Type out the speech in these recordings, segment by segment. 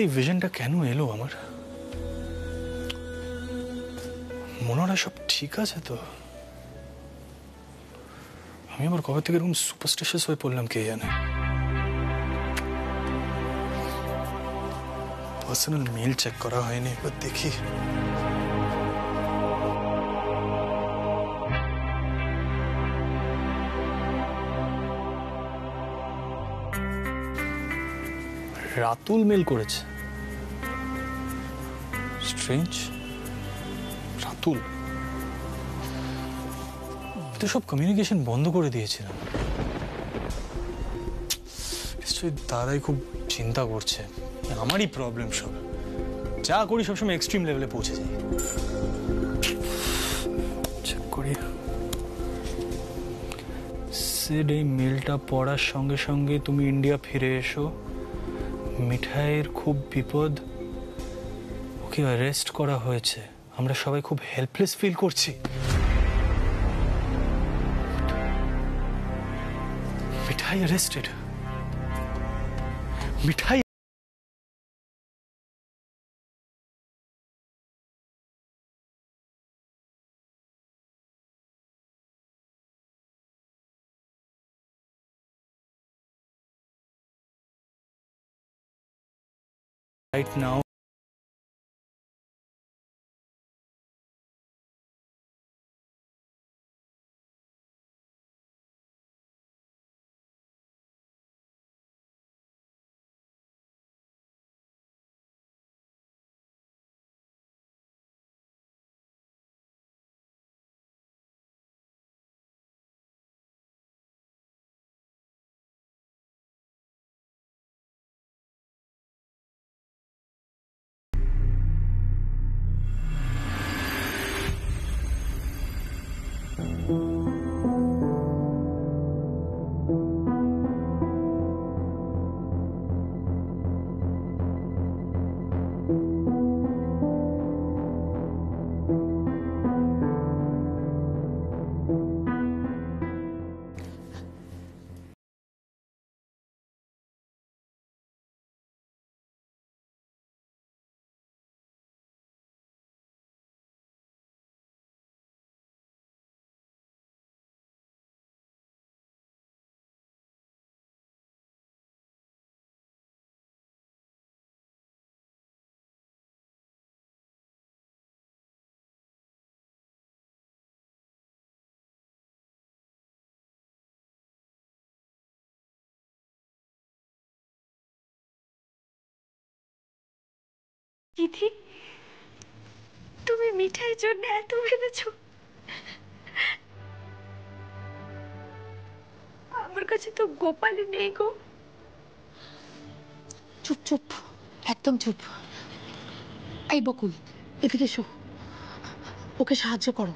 এই ভিশনটা কেন এলো আমার? মনে হয় সব ঠিক আছে তো? আমি আবার কবে থেকে এরকম সুপারস্টিশিয়াস হয়ে পড়লাম কে জানে। পার্সোনাল মেল চেক করা হয়নি, এবার দেখি। রাতুল মেল করেছে। স্ট্রেঞ্জ। রাতুল তো সব কমিউনিকেশন বন্ধ করে দিয়েছিলাম। নিশ্চয়ই দাদাই খুব চিন্তা করছে। আমারই প্রবলেম সব, যা করি সবসময় এক্সট্রিম লেভেলে পৌঁছে যাই। চেক করি। সিড, এই মেলটা পড়ার সঙ্গে সঙ্গে তুমি ইন্ডিয়া ফিরে এসো। মিঠাইয়ের খুব বিপদ, ওকে অ্যারেস্ট করা হয়েছে। আমরা সবাই খুব হেল্পলেস ফিল করছি। মিঠাই অ্যারেস্টেড। মিঠাই right now দিদি, তুমি মিঠাইয়ের জন্য এত ভেবেছ? আমার কাছে তো গোপালই নেই গো। চুপ চুপ, একদম চুপ। এই বকুল, এদিকে এসো, ওকে সাহায্য করো।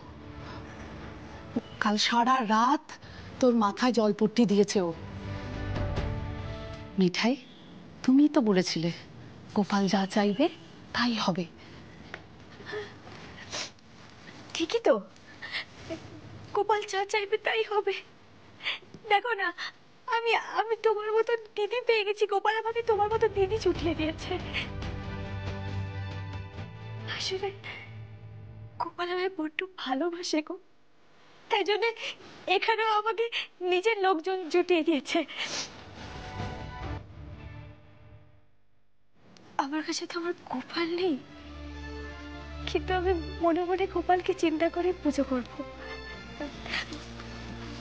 কাল সারা রাত তোর মাথায় জলপট্টি দিয়েছে ও। মিঠাই, তুমি তো বলেছিলে গোপাল যা চাইবে তাই হবে। ঠিকই তো, গোপাল যা চাইবে তাই হবে। দেখো না, আমি আমি তোমার মতো দিদি পেয়ে গেছি। গোপাল আমাকে তোমার মতো দিদি জুটিয়ে দিয়েছে। আসলে গোপাল আমায় বড্ড ভালোবাসে গো, তাই জন্য এখানেও আমাকে নিজের লোকজন জুটিয়ে দিয়েছে। আমার কাছে তো আমার গোপাল নেই, কিন্তু আমি মনে মনে গোপালকে চিন্তা করে পুজো করবো।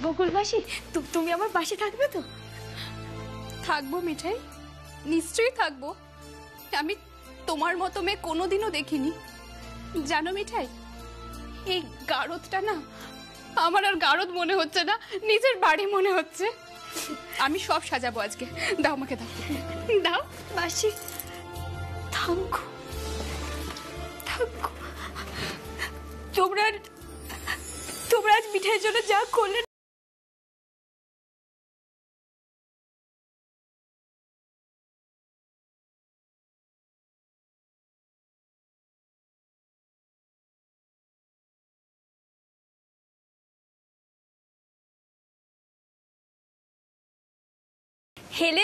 বকুল মাসি, তুমি আমার পাশে থাকবে তো? থাকবো মিঠাই, নিশ্চয়ই থাকবো। আমি তোমার মতো মেয়ে কোনোদিনও দেখিনি। জানো মিঠাই, এই গারদটা না আমার আর গারদ মনে হচ্ছে না, নিজের বাড়ি মনে হচ্ছে। আমি সব সাজাবো আজকে। দাও আমাকে, দাও দাও। মাসি থাকো, থাকো। তোমরা তোমরা আজ মিঠাইয়ের জন্য যা করলে, হেলে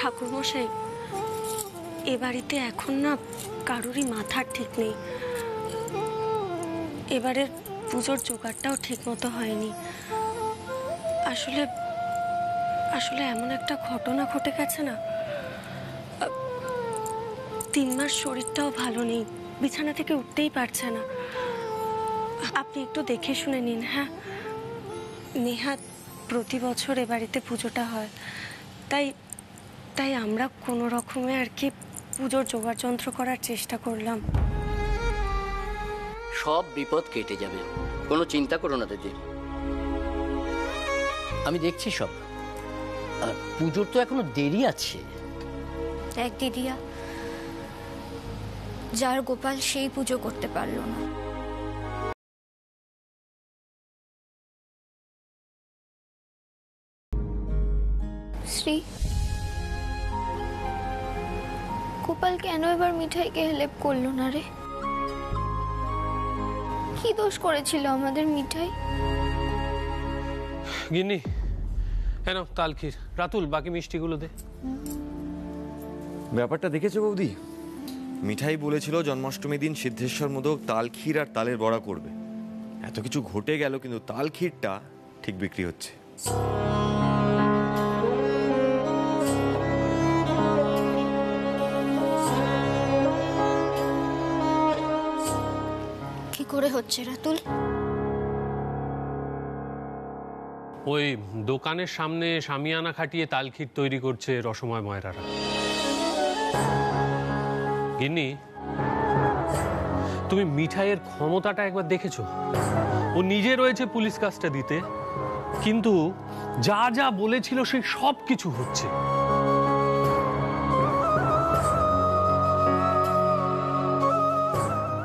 ঠাকুরমশাই, এ বাড়িতে এখন না কারোরই মাথার ঠিক নেই। এবারের পুজোর জোগাড়টাও ঠিক মতো হয়নি। আসলে আসলে এমন একটা ঘটনা ঘটে গেছে না, 3 মাস শরীরটাও ভালো নেই, বিছানা থেকে উঠতেই পারছে না। আপনি একটু দেখে শুনে নিন। হ্যাঁ, নেহাত প্রতি বছর এ বাড়িতে পুজোটা হয়, তাই তাই আমরা কোনো রকমে আর কি পুজোর জোগাড় যন্ত্র করার চেষ্টা করলাম। সব বিপদ কেটে যাবে, কোনো চিন্তা করো না দিদি, আমি দেখছি সব। আর পুজোর তো এখনো দেরি আছে। দেখ দিদিয়া, যার গোপাল সেই পুজো করতে পারলো না। শ্রী, গোপাল কেন এবার মিঠাইকে হেল্প করলো না রে? কি দোষ করেছিল আমাদের মিঠাই? গিন্নি, কেন তালখির? রাতুল, বাকি মিষ্টিগুলো দে। ব্যাপারটা দেখেছো বৌদি? মিঠাই বলেছিল জন্মাষ্টমী দিন সিদ্ধেশ্বর মোদক, তালক্ষীর আর তালের বড়া করবে। এত কিছু ঘটে গেল, কিন্তু তালক্ষীরটা ঠিক বিক্রি হচ্ছে। কি করে হচ্ছে রাতুল? ওই দোকানের সামনে শামিয়ানা খাটিয়ে তালখির তৈরি করছে রসময় ময়রারা। গিন্নি, তুমি মিঠাইয়ের ক্ষমতাটা একবার দেখেছো? ও নিজে রয়েছে পুলিশ কাজটা দিতে, কিন্তু যা যা বলেছিল সেই সব কিছু হচ্ছে।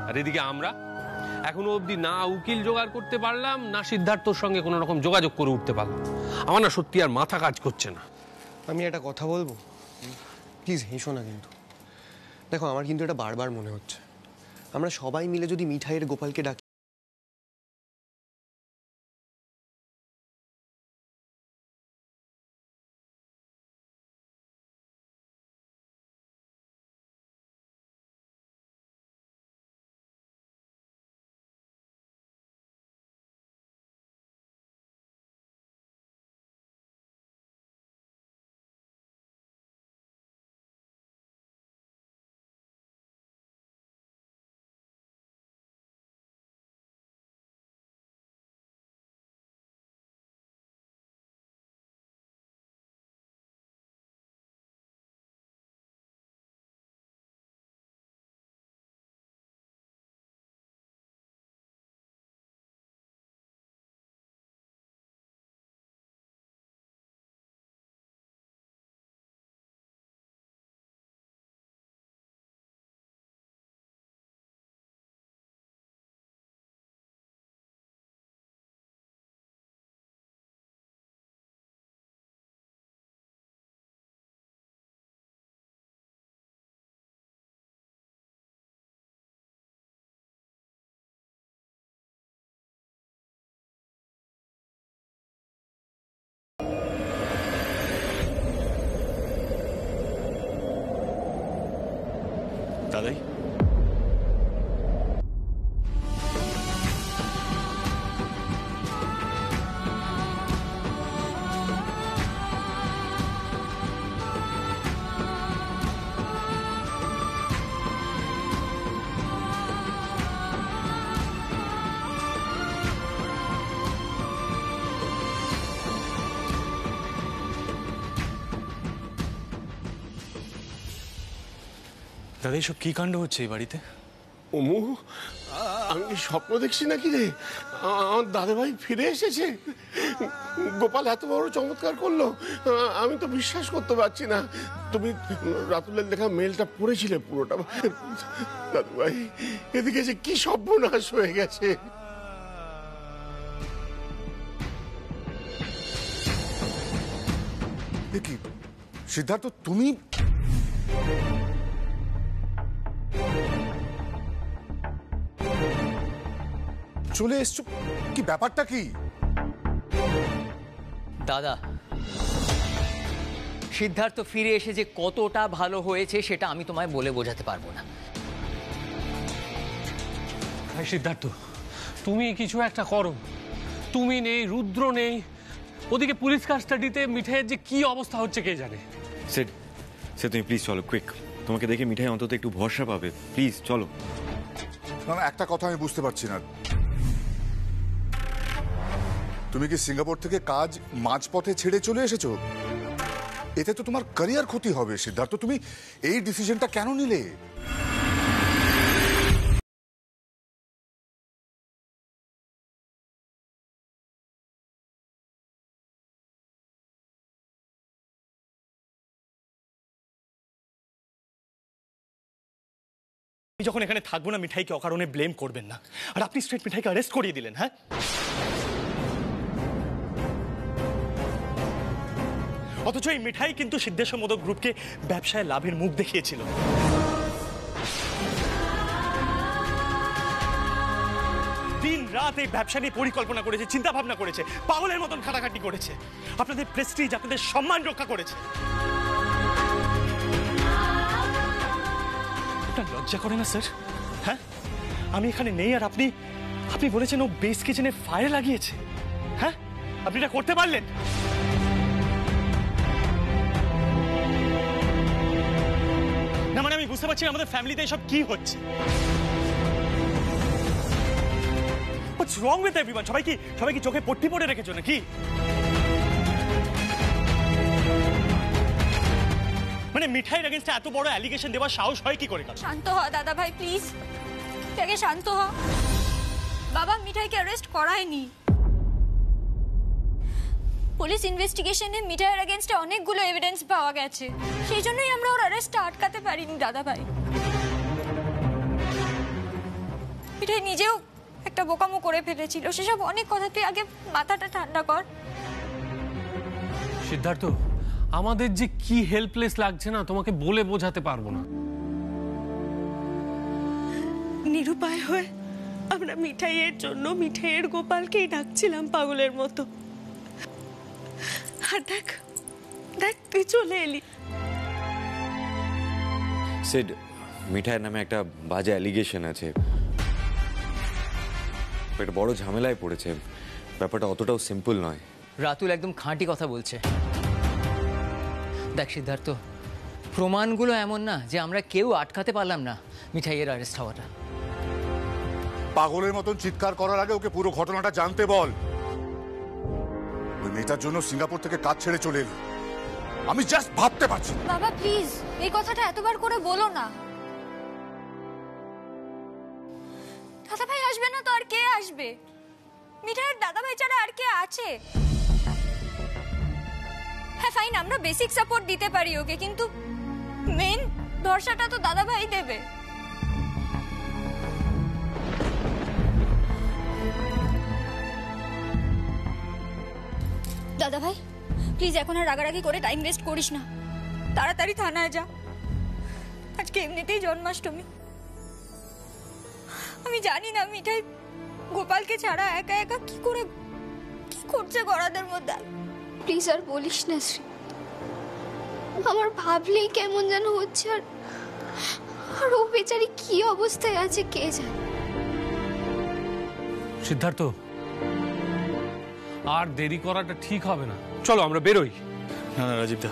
আর এদিকে আমরা এখনো অবধি না উকিল জোগাড় করতে পারলাম, না সিদ্ধার্থর সঙ্গে কোনো রকম যোগাযোগ করে উঠতে পারলাম। আমার না সত্যি আর মাথা কাজ করছে না। আমি একটা কথা বলবো, প্লিজ হেসো না কিন্তু। দেখো, আমার কিন্তু এটা বারবার মনে হচ্ছে, আমরা সবাই মিলে যদি মিঠাইয়ের গোপালকে ডাকি, দাদাই, দাদা, এসব কি কাণ্ড হচ্ছে এই বাড়িতে? ওমু, আমি কি স্বপ্ন দেখছি নাকি রে? আমার দাদাভাই ফিরে এসেছে। গোপাল এত বড় চমৎকার করলো, আমি তো বিশ্বাস করতে পারছি না। তুমি রাতুলের লেখা মেলটা পড়েছিলে পুরোটা? দাদুভাই, এদিকে যে কি সর্বনাশ হয়ে গেছে। কি সিদ্ধার্থ, তুমি চলে এসছো? কি ব্যাপারটা কি? দাদা, সিদ্ধার্থ ফিরে এসে যে কতটা ভালো হয়েছে সেটা আমি তোমায় বলে বোঝাতে পারবো না। ভাই সিদ্ধার্থ, তুমি কিছু একটা করো। তুমি নেই, রুদ্র নেই, ওদিকে পুলিশ কাস্টাডিতে মিঠাইয়ের যে কি অবস্থা হচ্ছে কে জানে। সেট তুমি প্লিজ চলো, কুইক। তোমাকে দেখে মিঠাই অন্তত একটু ভরসা পাবে, প্লিজ চলো। না না, একটা কথা আমি বুঝতে পারছি না, তুমি কি সিঙ্গাপুর থেকে কাজ মাঝপথে ছেড়ে চলে এসেছো? এতে তো তোমার ক্যারিয়ার ক্ষতি হবে সিদ্ধার্থ, তুমি এই ডিসিশনটা কেন নিলে? যখন এখানে থাকবো না, মিঠাইকে অকারণে ব্লেম করবেন না। আর আপনি স্ট্রেট মিঠাইকে অ্যারেস্ট করিয়ে দিলেন। হ্যাঁ, অথচ এই মিঠাই কিন্তু সিদ্ধেশ্বর মোদক গ্রুপকে ব্যবসায় লাভের মুখ দেখিয়েছিল। দিন রাত এই ব্যবসা নিয়ে পরিকল্পনা করেছে, চিন্তা ভাবনা করেছে, পাগলের মতন খাটাখাটি করেছে, আপনাদের প্রেস্টিজ, আপনাদের সম্মান রক্ষা করেছে। লজ্জা করে না স্যার? হ্যাঁ, আমি এখানে নেই আর আপনি বলেছেন ও বেস কিচেনে ফায়ার লাগিয়েছে। হ্যাঁ, আপনি এটা করতে পারলেন? না মানে আমি বুঝতে পারছি আমাদের ফ্যামিলিতে এসব কি হচ্ছে। What's wrong with everyone? সবাই কি চোখে পট্টি পড়ে রেখেছো নাকি? মানে মিঠাইয়ের এগেইনস্টে এত বড় অ্যালিগেশন দেওয়ার সাহস হয় কি করে? শান্ত হ দাদা ভাই, প্লিজ আগে শান্ত হ। বাবা মিঠাইকে অ্যারেস্ট করায়নি। পুলিশ ইনভেস্টিগেশনে মিঠাইয়ের এগেইনস্টে অনেকগুলো এভিডেন্স পাওয়া গেছে, সেই জন্যই আমরা ওর অ্যারেস্টটা আটকাতে পারিনি দাদা ভাই। মিঠাই নিজেও একটা বোকামো করে ফেলেছিল, সেসব অনেক কথা। তুই আগে মাথাটা ঠান্ডা কর। সিদ্ধার্থ, আমাদের যে কি হেল্পলেস লাগছে না, তোমাকে বলে বোঝাতে পারবো না। নিরুপায় হয়ে আমরা মিঠাইয়ের জন্য মিঠাইয়ের গোপালকেই ডাকছিলাম পাগলের মতো। আর দেখ তুই চলে এলি। সেড, মিঠাইয়ের নামে একটা বাজে অ্যালিগেশন আছে, একটা বড় ঝামেলায় পড়েছে। ব্যাপারটা অতটাও সিম্পল নয়। রাতুল একদম খাঁটি কথা বলছে। দেখ সিদ্ধার্থ, প্রমাণগুলো এমন না যে আমরা কেউ আটকাতে পারলাম না মিঠাইয়ের অ্যারেস্ট হওয়াটা। পাগলের মতন চিৎকার করার আগে ওকে পুরো ঘটনাটা জানতে বল। ওই মেয়েটার জন্য সিঙ্গাপুর থেকে কাজ ছেড়ে চলে এলো, আমি জাস্ট ভাবতে পারছি। বাবা প্লিজ এই কথাটা এতবার করে বলো না। দাদা ভাই আসবে না তো আর কে আসবে? মিঠাইয়ের দাদা ভাই ছাড়া আর কে আছে? হ্যাঁ ফাইন, আমরা বেসিক সাপোর্ট দিতে পারি ওকে, কিন্তু মেন ভরসাটা তো দাদা ভাই দেবে। দাদা ভাই প্লিজ এখন আর রাগারাগি করে টাইম ওয়েস্ট করিস না, তাড়াতাড়ি থানায় যা। আজকে এমনিতেই জন্মাষ্টমী। আমি জানি না মিঠাই গোপালকে ছাড়া একা একা কি করছে গড়াদের মধ্যে। প্লিজ আর বলিস না শ্রী, আমার ভাবলেই কেমন যেন হচ্ছে। আর ও বেচারি কি অবস্থায় আছে কে জানে। সিদ্ধার্থ, আর দেরি করাটা ঠিক হবে না, চলো আমরা বেরোই। না রাজীব দা,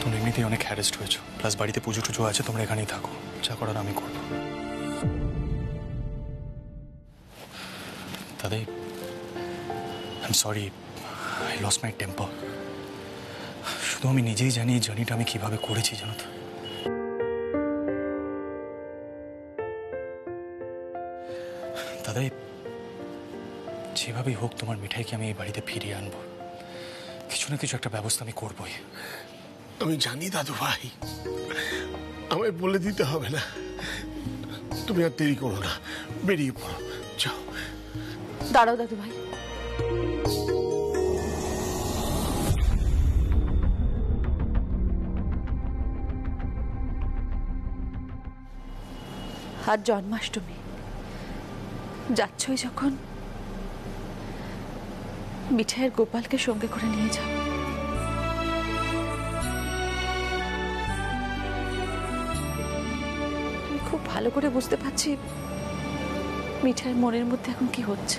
তোমরা এমনিতেই অনেক হ্যারেস্ট হয়েছো, প্লাস বাড়িতে পুজো টুজো আছে, তোমরা এখানেই থাকো, যা করার আমি করব। দাদাই, I am sorry, I lost my temper. শুধু আমি নিজেই জানি এই জার্নিটা আমি কিভাবে করেছি, জানো তো। দাদাই, যেভাবেই হোক তোমার মিঠাইকে আমি এই বাড়িতে ফিরিয়ে আনবো। কিছু না কিছু একটা ব্যবস্থা আমি করবোই। আমি জানি দাদু ভাই, আমায় বলে দিতে হবে না। তুমি আর দেরি করো না, বেরিয়ে পড়ো, যাও। দাঁড়াও দাদু ভাই, আজ জন্মাষ্টমী, যাচ্ছই যখন মিঠাইয়ের গোপালকে সঙ্গে করে নিয়ে যাও। ভালো করে বুঝতে পারছি মিঠাইয়ের মনের মধ্যে এখন কি হচ্ছে।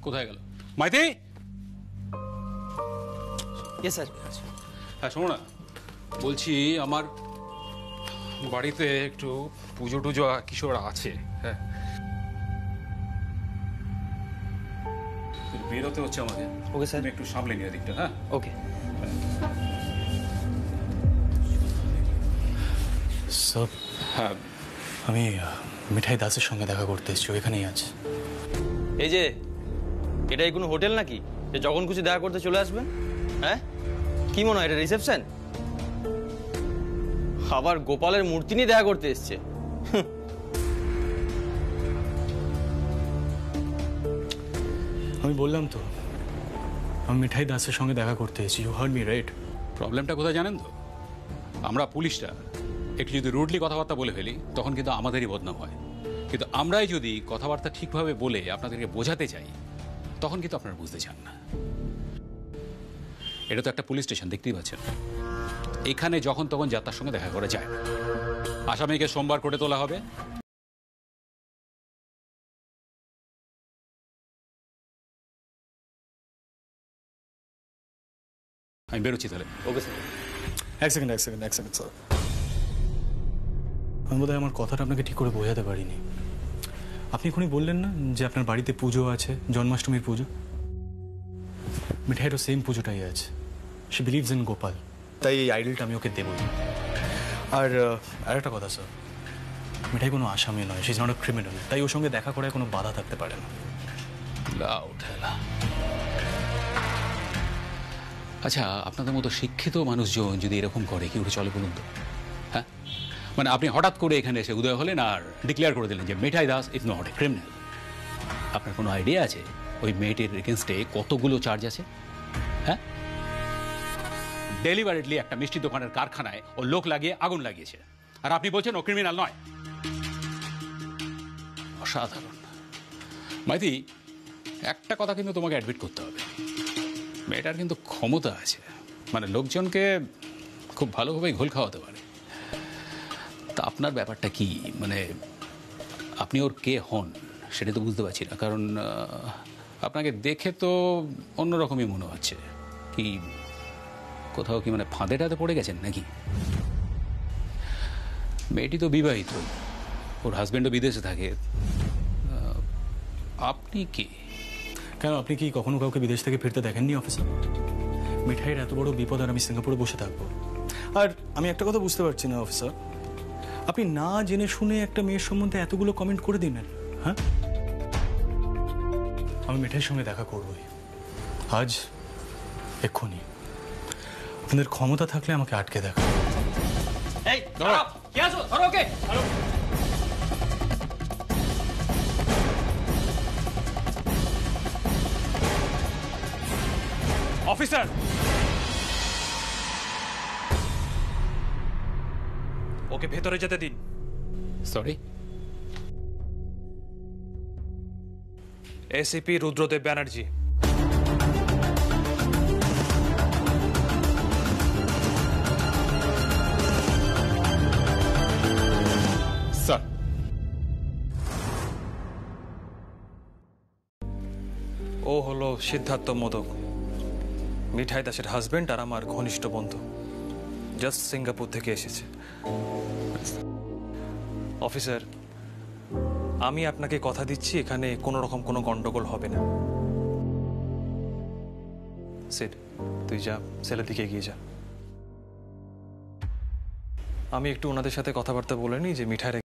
কোথায় গেল মাইতি? স্যার। হ্যাঁ শোনো না, বলছি আমার বাড়িতে একটু পুজো টুজো কিশোর আছে। হ্যাঁ বেরোতে হচ্ছে আমাকে। Okay sir. একটু সামলে নিয়ে দিকটা। হ্যাঁ ওকে স্যার। হ্যাঁ আমি মিঠাই দাসের সঙ্গে দেখা করতে এসেছি, ওইখানেই আছে। এই যে এটাই কোনো হোটেল নাকি যে যখন খুশি দেখা করতে চলে আসবেন? হ্যাঁ কি মনে হয় এটা রিসেপশন? আবার গোপালের মূর্তি নিয়ে দেখা করতে এসছে। আমি বললাম তো আমি মিঠাই দাসের সঙ্গে দেখা করতে এসেছি। You heard me right? প্রবলেমটা কোথায় জানেন তো? আমরা পুলিশরা একটু যদি রুডলি কথাবার্তা বলে ফেলি তখন কিন্তু আমাদেরই বদনাম হয়, কিন্তু আমরাই যদি কথাবার্তা ঠিকভাবে বলে আপনাদেরকে বোঝাতে চাই তখন কিন্তু আপনারা বুঝতে চান না। এটা তো একটা পুলিশ স্টেশন, দেখতেই পাচ্ছেন। এখানে যখন তখন যাত্রার সঙ্গে দেখা করে যায় না। আসামিকে সোমবার কোর্টে তোলা হবে। আমি বেরোচ্ছি তাহলে। Okay sir. এক সেকেন্ড স্যার। আমি বোধহয় আমার কথাটা আপনাকে ঠিক করে বোঝাতে পারিনি। আপনি এখনই বললেন না যে আপনার বাড়িতে পুজো আছে, জন্মাষ্টমীর পুজো। মিঠাইয়েরও সেম পুজোটাই আছে। শি বিলিভস ইন গোপাল, তাই এই আইডলটা আমি ওকে দেবই। আর আরেকটা কথা স্যার, মিঠাই কোনো আসামি নয়, she is not a criminal, তাই ওর সঙ্গে দেখা করায় কোনো বাধা থাকতে পারে না। আচ্ছা, আপনাদের মতো শিক্ষিত মানুষজন যদি এরকম করে কি উঠে চলে বলুন তো? হ্যাঁ মানে আপনি হঠাৎ করে এখানে এসে উদয় হলেন আর ডিক্লেয়ার করে দিলেন যে Mithai Das is not a criminal. আপনার কোনো আইডিয়া আছে ওই মেয়েটির এগেনস্টে কতগুলো চার্জ আছে? হ্যাঁ ডেলিভারেটলি একটা মিষ্টি দোকানের কারখানায় ও লোক লাগিয়ে আগুন লাগিয়েছে, আর আপনি বলছেন ও ক্রিমিনাল নয়? অসাধারণ। মাইতি, একটা কথা কিন্তু তোমাকে অ্যাডমিট করতে হবে, মেয়েটার কিন্তু ক্ষমতা আছে, মানে লোকজনকে খুব ভালোভাবে ঘোল খাওয়াতে পারে। তা আপনার ব্যাপারটা কি, মানে আপনি ওর কে হন সেটা তো বুঝতে পারছি না, কারণ আপনাকে দেখে তো অন্যরকমই মনে হচ্ছে। কি কোথাও কি মানে ফাঁদে টাতে পড়ে গেছেন নাকি? মেয়েটি তো বিবাহিত, ওর হাজব্যান্ডও বিদেশে থাকে, আপনি কি? কেন, আপনি কি কখনো কাউকে বিদেশ থেকে ফিরতে দেখেননি অফিসার? মিঠাইয়ের এত বড় বিপদ আর আমি সিঙ্গাপুরে বসে থাকবো? আর আমি একটা কথা বুঝতে পারছি না অফিসার, আপনি না জেনে শুনে একটা মেয়ের সম্বন্ধে এতগুলো কমেন্ট করে দিলেন। হ্যাঁ আমি মিঠাইয়ের সঙ্গে দেখা করবই আজ, এক্ষুনি। আপনাদের ক্ষমতা থাকলে আমাকে আটকে দেখা। এই ধরো, কে আছো? ধরো ওকে। অফিসার, ওকে ভেতরে যেতে দিন। Sorry, ACP Rudradev Banerjee. Sir. ও হলো সিদ্ধার্থ মোদক, মিঠাই দাসের হাজবেন্ড আর আমার ঘনিষ্ঠ বন্ধু। জাস্ট সিঙ্গাপুর থেকে এসেছে। অফিসার, আমি আপনাকে কথা দিচ্ছি এখানে কোনো রকম কোনো গন্ডগোল হবে না। সিড, তুই যা, সেলের দিকে এগিয়ে যা। আমি একটু ওনাদের সাথে কথাবার্তা বলে নিই যে মিঠাইয়ের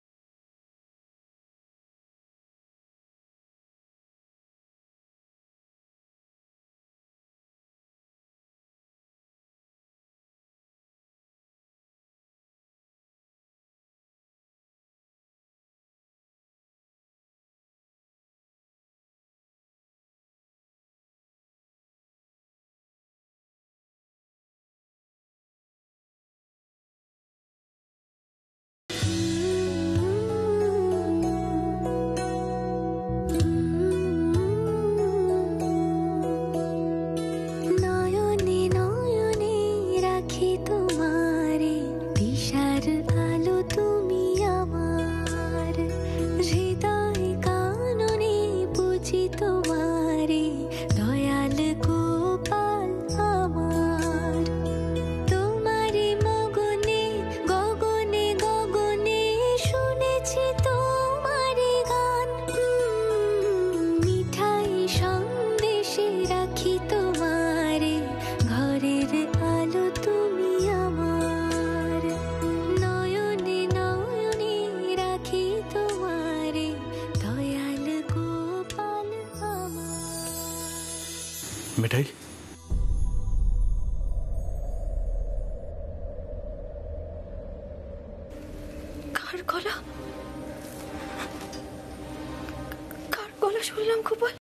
মিঠাই কার গলা শুনলাম গোপাল?